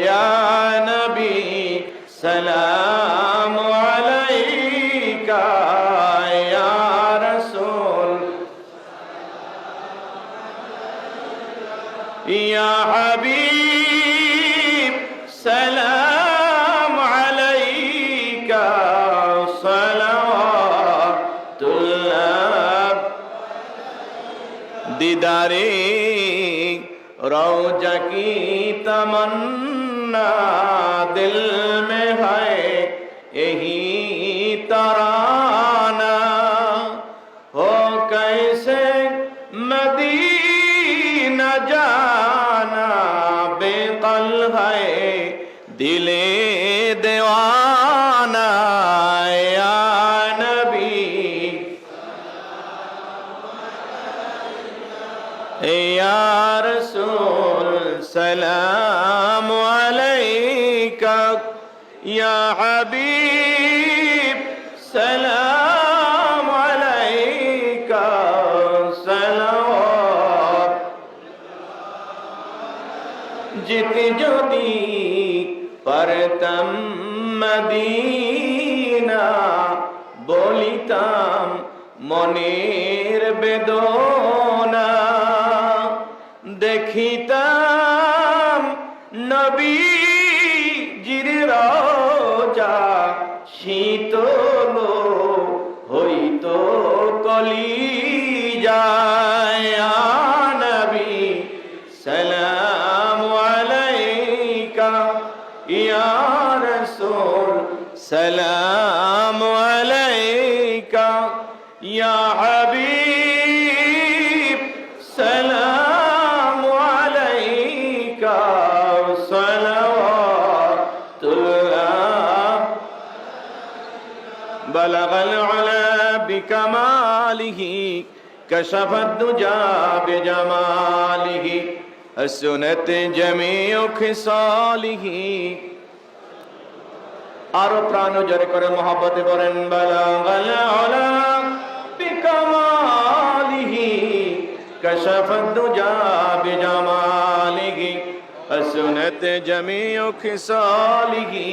ইয়া নবী সালাম আলাইকা ইয়া রাসূল ইয়া হাবিব সালাম আলাইকা সালাওয়াতুল্লাহ दीदारे रौजा की तमन्ना दिल में है यही तराना हो कैसे मदीना जाना बेकल है दिले दीवाना या नबी या रसूल सलाम अलैका या हबीब सलाम अलैका सलावत जित ज्योति परतम मदीना बोलिताम मनेर बेदोना দেখিতাম নবীজির রওজা শীতল হইতো কলিজায় ইয়া নবী সালাম আলাইকা ইয়া রাসূল সালাম আলাইকা ইয়া হাবিব সালাম আলাইকা সালাওয়াতুল্লাহ বলগল উলা বিকামালিহি কশফত দুজা বিজামালিহি হসনত জমিউ খিসালিহি আরো প্রাণ জোরে করে মহব্বতে করেন বলগল উলা বিকামালিহি কশফত দুজা বিজামালিহি হসনত জমিউ খিসালিহি